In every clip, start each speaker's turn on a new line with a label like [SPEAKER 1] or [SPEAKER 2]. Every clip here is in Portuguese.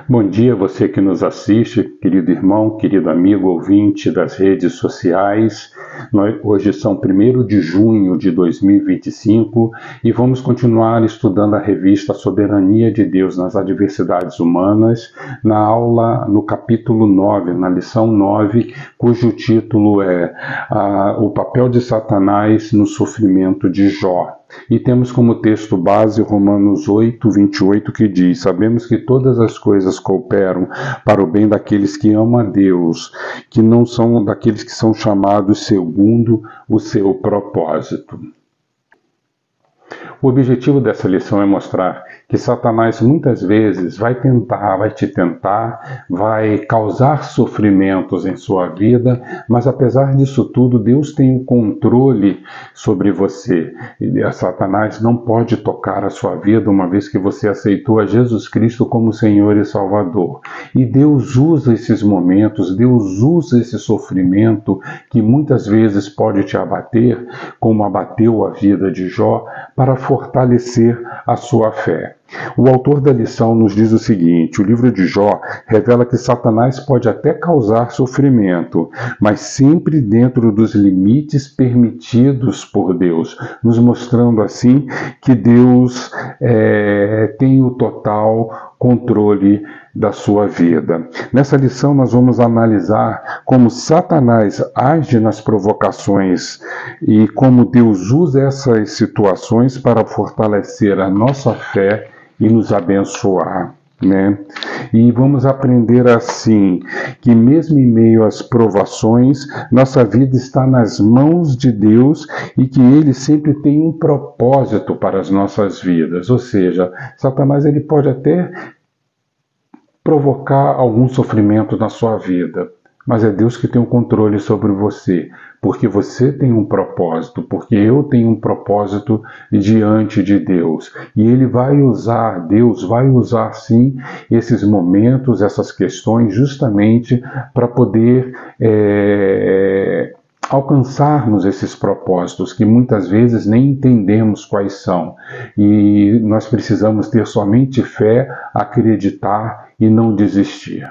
[SPEAKER 1] Bom dia, você que nos assiste, querido irmão, querido amigo, ouvinte das redes sociais. Hoje são 1º de junho de 2025 e vamos continuar estudando a revista Soberania de Deus nas Adversidades Humanas, na aula, no capítulo 9, na lição 9, cujo título é O papel de Satanás no sofrimento de Jó. E temos como texto base Romanos 8, 28, que diz: sabemos que todas as coisas cooperam para o bem daqueles que amam a Deus, que não são daqueles que são chamados segundo o seu propósito. O objetivo dessa lição é mostrar que Satanás muitas vezes vai te tentar, vai causar sofrimentos em sua vida, mas apesar disso tudo, Deus tem o controle sobre você. E Satanás não pode tocar a sua vida uma vez que você aceitou a Jesus Cristo como Senhor e Salvador. E Deus usa esses momentos, Deus usa esse sofrimento que muitas vezes pode te abater, como abateu a vida de Jó, para fortalecer a sua fé. O autor da lição nos diz o seguinte: o livro de Jó revela que Satanás pode até causar sofrimento, mas sempre dentro dos limites permitidos por Deus, nos mostrando assim que Deus tem o total controle da sua vida. Nessa lição nós vamos analisar como Satanás age nas provocações e como Deus usa essas situações para fortalecer a nossa fé e nos abençoar, né? E vamos aprender assim, que mesmo em meio às provações, nossa vida está nas mãos de Deus e que Ele sempre tem um propósito para as nossas vidas. Ou seja, Satanás ele pode até provocar algum sofrimento na sua vida, mas é Deus que tem o controle sobre você, porque você tem um propósito, porque eu tenho um propósito diante de Deus. E Ele vai usar, Deus vai usar sim esses momentos, essas questões, justamente para poder alcançarmos esses propósitos que muitas vezes nem entendemos quais são. E nós precisamos ter somente fé, acreditar e não desistir.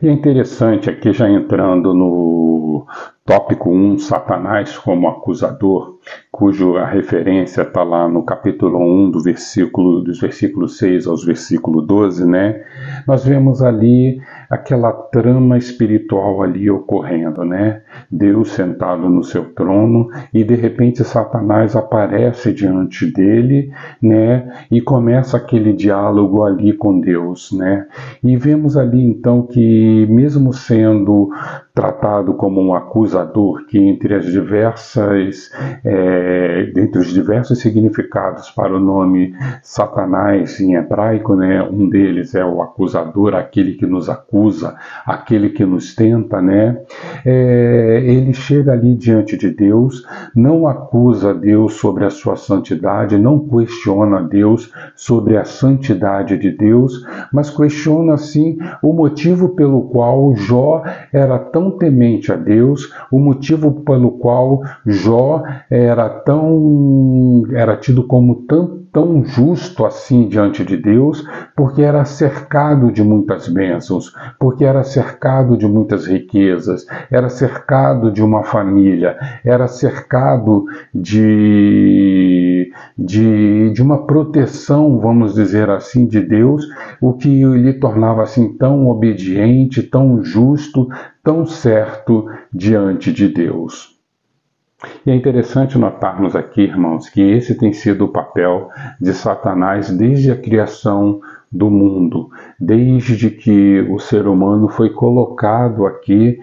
[SPEAKER 1] E é interessante aqui, já entrando no tópico 1, Satanás como acusador, cuja referência está lá no capítulo 1, dos versículos 6 aos versículos 12, né? Nós vemos ali aquela trama espiritual ali ocorrendo, né? Deus sentado no seu trono e de repente Satanás aparece diante dele, né? E começa aquele diálogo ali com Deus, né? E vemos ali então que mesmo sendo tratado como um acusador, que entre os diversos significados para o nome Satanás em hebraico, né, um deles é o acusador, aquele que nos acusa, aquele que nos tenta, né, ele chega ali diante de Deus, não acusa Deus sobre a sua santidade, não questiona Deus sobre a santidade de Deus, mas questiona sim o motivo pelo qual Jó era tão temente a Deus, o motivo pelo qual Jó era tido como tão justo assim diante de Deus, porque era cercado de muitas bênçãos, porque era cercado de muitas riquezas, era cercado de uma família, era cercado de uma proteção, vamos dizer assim, de Deus, o que lhe tornava assim tão obediente, tão justo, tão certo diante de Deus. E é interessante notarmos aqui, irmãos, que esse tem sido o papel de Satanás desde a criação do mundo, desde que o ser humano foi colocado aqui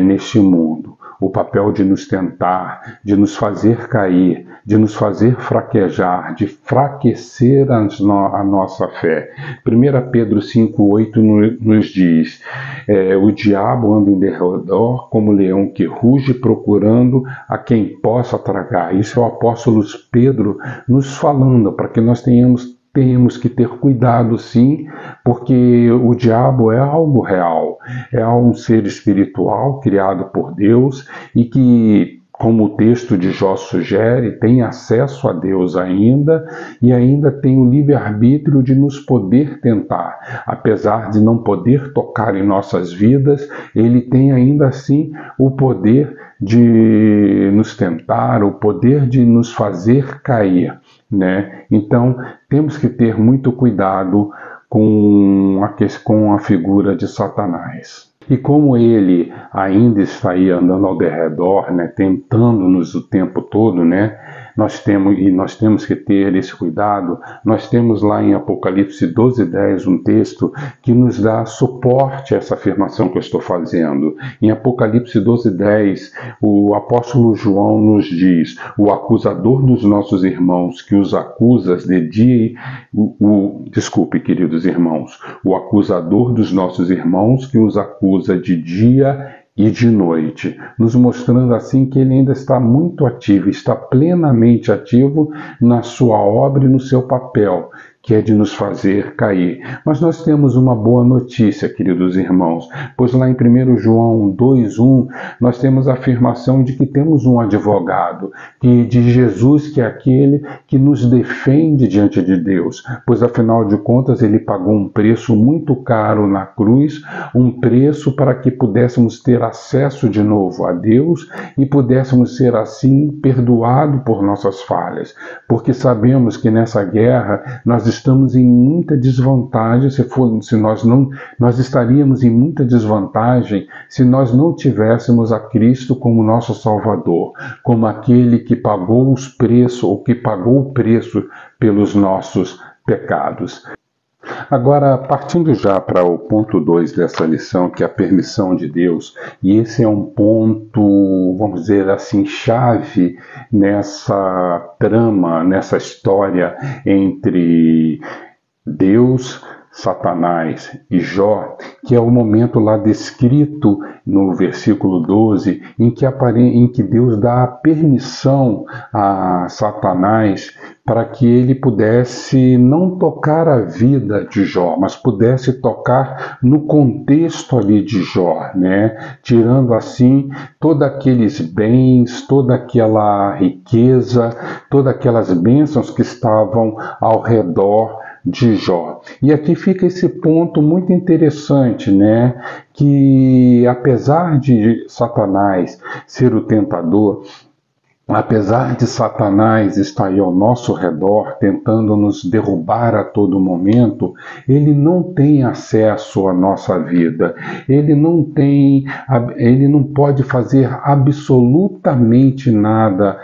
[SPEAKER 1] neste mundo. O papel de nos tentar, de nos fazer cair, de nos fazer fraquejar, de fraquecer a nossa fé. 1 Pedro 5,8 nos diz: o diabo anda em derredor como leão que ruge, procurando a quem possa tragar. Isso é o apóstolo Pedro nos falando, para que nós tenhamos que ter cuidado sim, porque o diabo é algo real, é um ser espiritual criado por Deus e que como o texto de Jó sugere, tem acesso a Deus ainda e ainda tem o livre-arbítrio de nos poder tentar. Apesar de não poder tocar em nossas vidas, ele tem ainda assim o poder de nos tentar, o poder de nos fazer cair, né? Então, temos que ter muito cuidado com a figura de Satanás. E como ele ainda está aí andando ao derredor, né, tentando-nos o tempo todo, né, nós temos que ter esse cuidado. Nós temos lá em Apocalipse 12:10 um texto que nos dá suporte a essa afirmação que eu estou fazendo. Em Apocalipse 12:10, o apóstolo João nos diz: o acusador dos nossos irmãos que os acusa de dia... Desculpe, queridos irmãos, o acusador dos nossos irmãos que os acusa de dia e de noite, nos mostrando assim que ele ainda está muito ativo, está plenamente ativo na sua obra e no seu papel, que é de nos fazer cair. Mas nós temos uma boa notícia, queridos irmãos, pois lá em 1 João 2:1, nós temos a afirmação de que temos um advogado, de Jesus, que é aquele que nos defende diante de Deus, pois afinal de contas ele pagou um preço muito caro na cruz, um preço para que pudéssemos ter acesso de novo a Deus e pudéssemos ser assim perdoados por nossas falhas, porque sabemos que nessa guerra nós estamos em muita desvantagem. Nós estaríamos em muita desvantagem se nós não tivéssemos a Cristo como nosso Salvador, como aquele que pagou o preço pelos nossos pecados. Agora, partindo já para o ponto 2 dessa lição, que é a permissão de Deus, e esse é um ponto, vamos dizer assim, chave nessa trama, nessa história entre Deus, Satanás e Jó, que é o momento lá descrito no versículo 12, em que Deus dá a permissão a Satanás para que ele pudesse não tocar a vida de Jó, mas pudesse tocar no contexto ali de Jó, né? Tirando assim todos aqueles bens, toda aquela riqueza, todas aquelas bênçãos que estavam ao redor de Jó. E aqui fica esse ponto muito interessante, né? Que apesar de Satanás ser o tentador, apesar de Satanás estar aí ao nosso redor, tentando nos derrubar a todo momento, ele não tem acesso à nossa vida. Ele não pode fazer absolutamente nada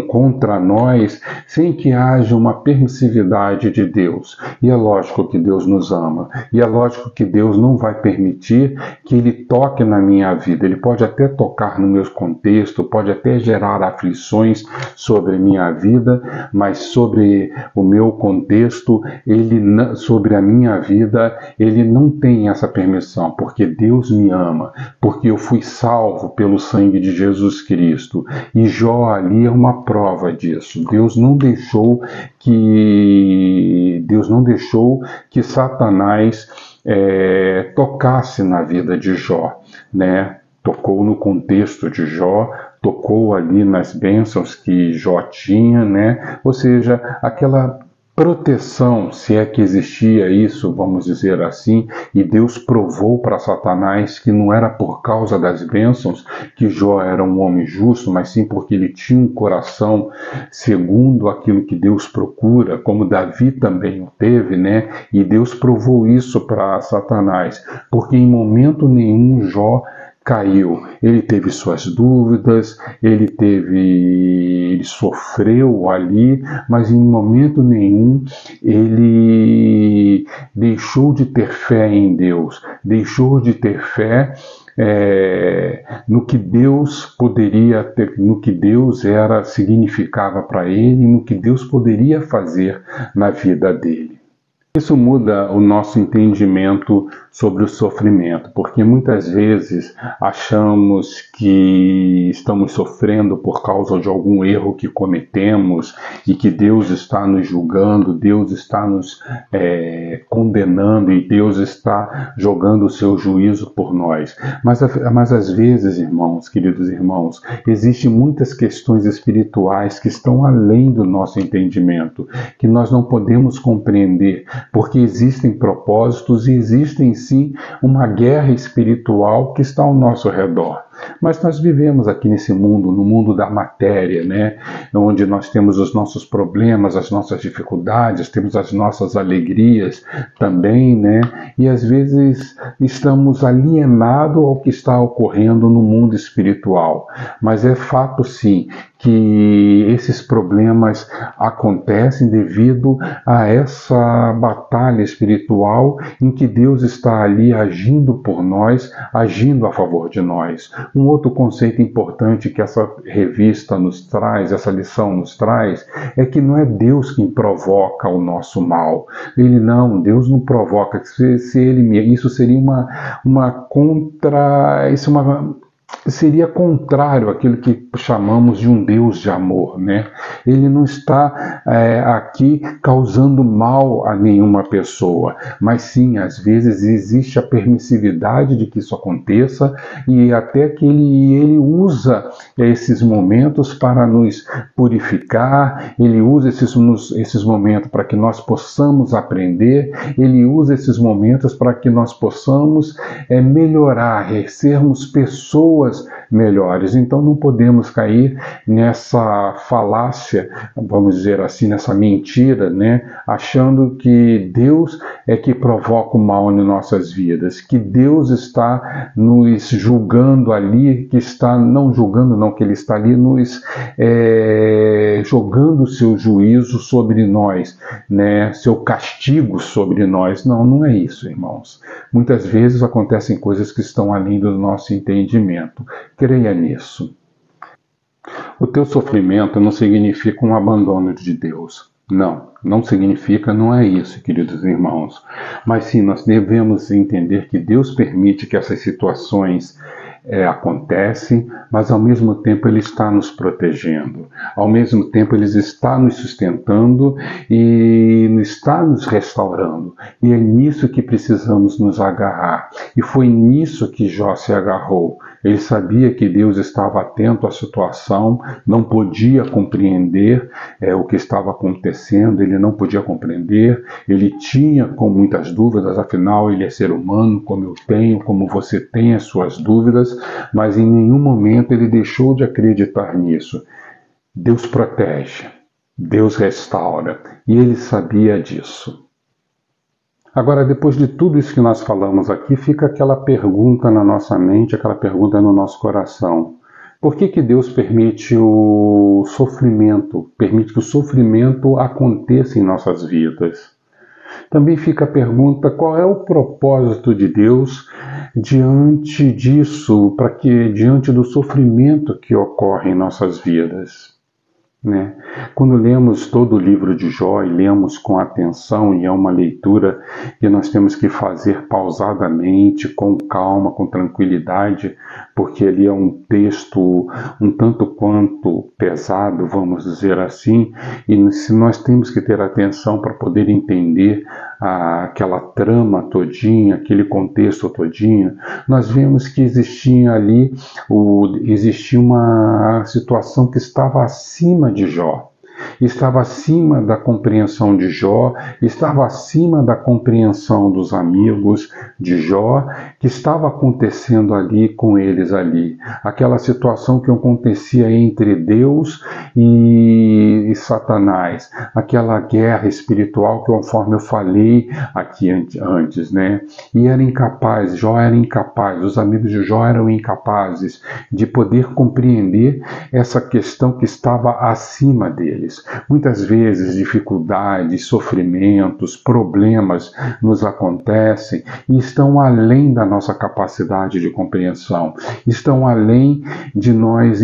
[SPEAKER 1] contra nós sem que haja uma permissividade de Deus. E é lógico que Deus nos ama. E é lógico que Deus não vai permitir que ele toque na minha vida. Ele pode até tocar no meu contexto, pode até gerar aflições sobre minha vida, mas sobre o meu contexto, sobre a minha vida, ele não tem essa permissão, porque Deus me ama, porque eu fui salvo pelo sangue de Jesus Cristo. E Jó ali é uma prova disso. Deus não deixou que Satanás tocasse na vida de Jó, né? Tocou no contexto de Jó, tocou ali nas bênçãos que Jó tinha, né? Ou seja, aquela proteção, se é que existia isso, vamos dizer assim, e Deus provou para Satanás que não era por causa das bênçãos que Jó era um homem justo, mas sim porque ele tinha um coração segundo aquilo que Deus procura, como Davi também o teve, né? E Deus provou isso para Satanás, porque em momento nenhum Jó caiu. Ele teve suas dúvidas, ele sofreu ali, mas em momento nenhum ele deixou de ter fé em Deus, deixou de ter fé no que Deus poderia ter, no que Deus significava para ele, no que Deus poderia fazer na vida dele. Isso muda o nosso entendimento sobre o sofrimento, porque muitas vezes achamos que estamos sofrendo por causa de algum erro que cometemos e que Deus está nos julgando, Deus está nos condenando e Deus está jogando o seu juízo por nós. Mas às vezes, irmãos, queridos irmãos, existem muitas questões espirituais que estão além do nosso entendimento, que nós não podemos compreender, porque existem propósitos e existem sim uma guerra espiritual que está ao nosso redor. Mas nós vivemos aqui nesse mundo, no mundo da matéria, né? Onde nós temos os nossos problemas, as nossas dificuldades, temos as nossas alegrias também, né? E às vezes estamos alienados ao que está ocorrendo no mundo espiritual. Mas é fato sim que esses problemas acontecem devido a essa batalha espiritual em que Deus está ali agindo por nós, agindo a favor de nós. Um outro conceito importante que essa revista nos traz, essa lição nos traz, é que não é Deus quem provoca o nosso mal. Deus não provoca. Isso seria seria contrário àquilo que chamamos de um Deus de amor, né? Ele não está aqui causando mal a nenhuma pessoa, mas sim, às vezes existe a permissividade de que isso aconteça e até que ele usa esses momentos para nos purificar, ele usa esses momentos para que nós possamos aprender, ele usa esses momentos para que nós possamos melhorar, sermos pessoas melhores. Então não podemos cair nessa falácia, vamos dizer assim, nessa mentira, né? Achando que Deus é que provoca o mal em nossas vidas, que Deus está nos julgando ali, que está, não julgando não, que Ele está ali nos jogando o seu juízo sobre nós, né? Seu castigo sobre nós. Não, não é isso, irmãos. Muitas vezes acontecem coisas que estão além do nosso entendimento. Creia nisso. O teu sofrimento não significa um abandono de Deus. Não significa, não é isso, queridos irmãos. Mas sim, nós devemos entender que Deus permite que essas situações acontecem, mas ao mesmo tempo Ele está nos protegendo. Ao mesmo tempo Ele está nos sustentando e está nos restaurando. E é nisso que precisamos nos agarrar. E foi nisso que Jó se agarrou. Ele sabia que Deus estava atento à situação, não podia compreender o que estava acontecendo, ele não podia compreender, ele tinha com muitas dúvidas, afinal ele é ser humano, como eu tenho, como você tem as suas dúvidas, mas em nenhum momento ele deixou de acreditar nisso. Deus protege, Deus restaura, e ele sabia disso. Agora, depois de tudo isso que nós falamos aqui, fica aquela pergunta na nossa mente, aquela pergunta no nosso coração. Por que Deus permite o sofrimento, permite que o sofrimento aconteça em nossas vidas? Também fica a pergunta, qual é o propósito de Deus diante disso, diante do sofrimento que ocorre em nossas vidas? Né? Quando lemos todo o livro de Jó e lemos com atenção, e é uma leitura que nós temos que fazer pausadamente, com calma, com tranquilidade, porque ali é um texto um tanto quanto pesado, vamos dizer assim, e se nós temos que ter atenção para poder entender aquela trama todinha, aquele contexto todinho, nós vemos que existia uma situação que estava acima de Jó. Estava acima da compreensão de Jó, estava acima da compreensão dos amigos de Jó, que estava acontecendo ali com eles ali. Aquela situação que acontecia entre Deus e Satanás, aquela guerra espiritual que, conforme eu falei aqui antes, né? E era incapaz, Jó era incapaz, os amigos de Jó eram incapazes de poder compreender essa questão que estava acima deles. deles. Muitas vezes dificuldades, sofrimentos, problemas nos acontecem e estão além da nossa capacidade de compreensão, estão além de nós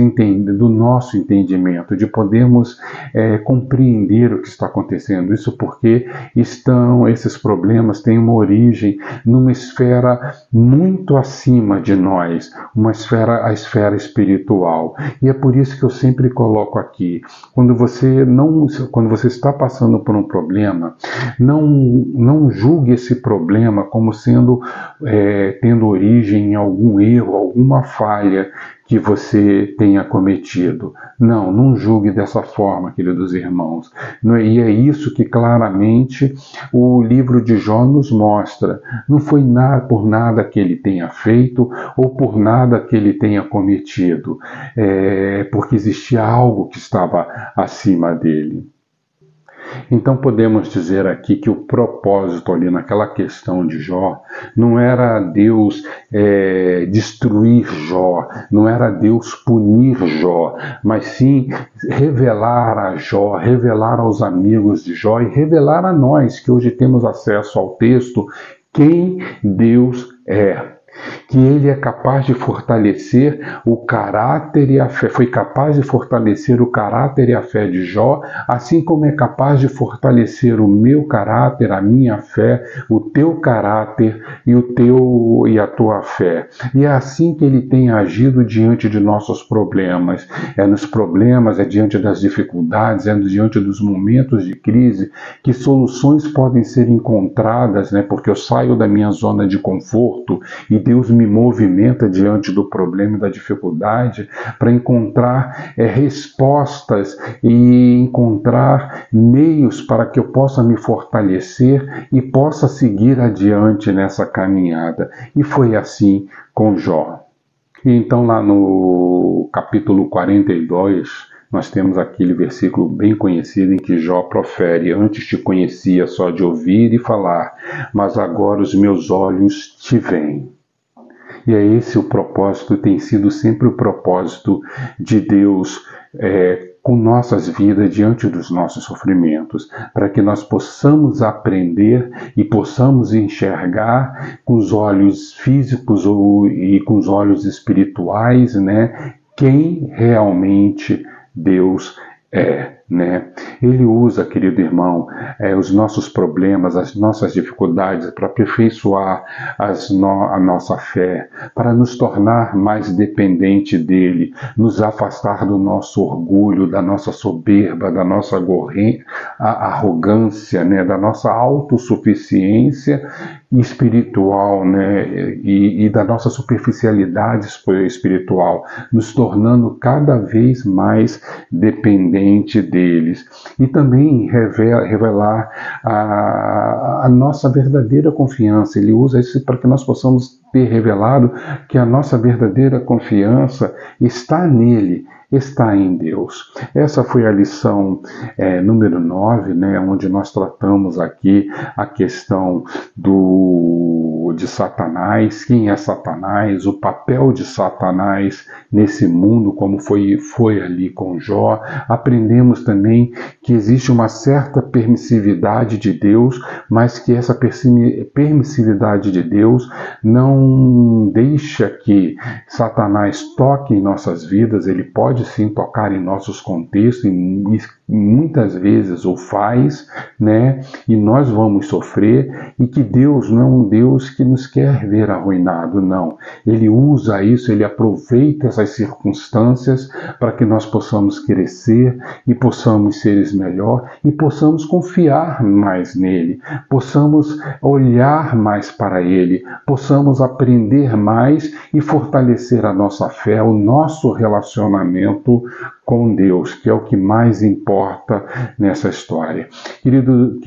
[SPEAKER 1] do nosso entendimento, de podermos compreender o que está acontecendo. Isso porque esses problemas têm uma origem numa esfera muito acima de nós, a esfera espiritual. E é por isso que eu sempre coloco aqui, quando você está passando por um problema, não julgue esse problema como tendo origem em algum erro, alguma falha que você tenha cometido. Não julgue dessa forma, queridos irmãos. E é isso que claramente o livro de Jó nos mostra. Não foi por nada que ele tenha feito ou por nada que ele tenha cometido, porque existia algo que estava acima dele. Então podemos dizer aqui que o propósito ali naquela questão de Jó não era Deus destruir Jó, não era Deus punir Jó, mas sim revelar a Jó, revelar aos amigos de Jó e revelar a nós que hoje temos acesso ao texto quem Deus é. Que ele é capaz de fortalecer o caráter e a fé. Foi capaz de fortalecer o caráter e a fé de Jó, assim como é capaz de fortalecer o meu caráter, a minha fé, o teu caráter e a tua fé. E é assim que ele tem agido diante de nossos problemas. É nos problemas, é diante das dificuldades, é diante dos momentos de crise que soluções podem ser encontradas, né? Porque eu saio da minha zona de conforto e Deus me movimenta diante do problema e da dificuldade para encontrar respostas e encontrar meios para que eu possa me fortalecer e possa seguir adiante nessa caminhada. E foi assim com Jó. E então lá no capítulo 42, nós temos aquele versículo bem conhecido em que Jó profere: antes te conhecia só de ouvir e falar, mas agora os meus olhos te veem. E é esse o propósito, tem sido sempre o propósito de Deus com nossas vidas diante dos nossos sofrimentos, para que nós possamos aprender e possamos enxergar com os olhos físicos e com os olhos espirituais, né, quem realmente Deus é. Né? Ele usa, querido irmão, os nossos problemas, as nossas dificuldades para aperfeiçoar a nossa fé, para nos tornar mais dependente dele, nos afastar do nosso orgulho, da nossa soberba, da nossa arrogância, né? Da nossa autossuficiência espiritual, né? E da nossa superficialidade espiritual, nos tornando cada vez mais dependente deles. E também revelar a nossa verdadeira confiança. Ele usa isso para que nós possamos ter revelado que a nossa verdadeira confiança está nele, está em Deus. Essa foi a lição número 9, né, onde nós tratamos aqui a questão de Satanás, quem é Satanás, o papel de Satanás nesse mundo, como foi ali com Jó. Aprendemos também que existe uma certa permissividade de Deus, mas que essa permissividade de Deus não deixa que Satanás toque em nossas vidas. Ele pode sim tocar em nossos contextos e muitas vezes o faz, né? E nós vamos sofrer, e que Deus não é um Deus que nos quer ver arruinado, não. Ele usa isso, ele aproveita essas circunstâncias para que nós possamos crescer e possamos ser melhor e possamos confiar mais nele, possamos olhar mais para ele, possamos aprender mais e fortalecer a nossa fé, o nosso relacionamento com Deus, que é o que mais importa nessa história. Querido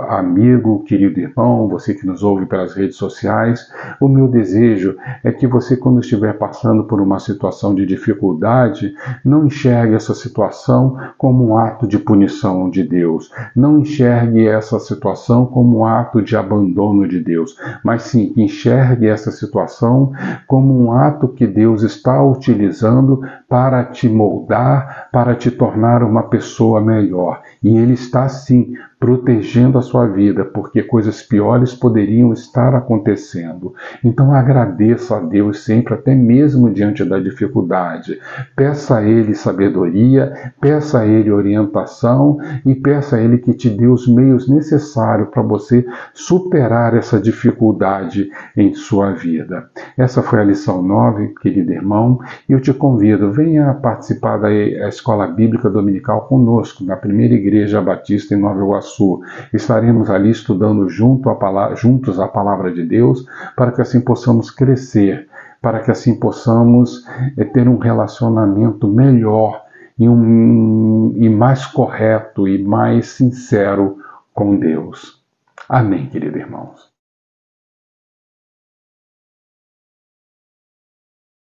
[SPEAKER 1] amigo, querido irmão, você que nos ouve pelas redes sociais, o meu desejo é que você, quando estiver passando por uma situação de dificuldade, não enxergue essa situação como um ato de punição de Deus, não enxergue essa situação como um ato de abandono de Deus, mas sim enxergue essa situação como um ato que Deus está utilizando para te moldar, para te tornar uma pessoa melhor. E Ele está, sim, protegendo a sua vida, porque coisas piores poderiam estar acontecendo. Então agradeça a Deus sempre, até mesmo diante da dificuldade. Peça a Ele sabedoria, peça a Ele orientação e peça a Ele que te dê os meios necessários para você superar essa dificuldade em sua vida. Essa foi a lição 9, querido irmão, e eu te convido, venha participar da Escola Bíblica Dominical conosco, na Primeira Igreja Batista em Nova Iguaçu. Estaremos ali estudando juntos a Palavra de Deus, para que assim possamos crescer, para que assim possamos ter um relacionamento melhor e mais correto e mais sincero com Deus. Amém, queridos irmãos.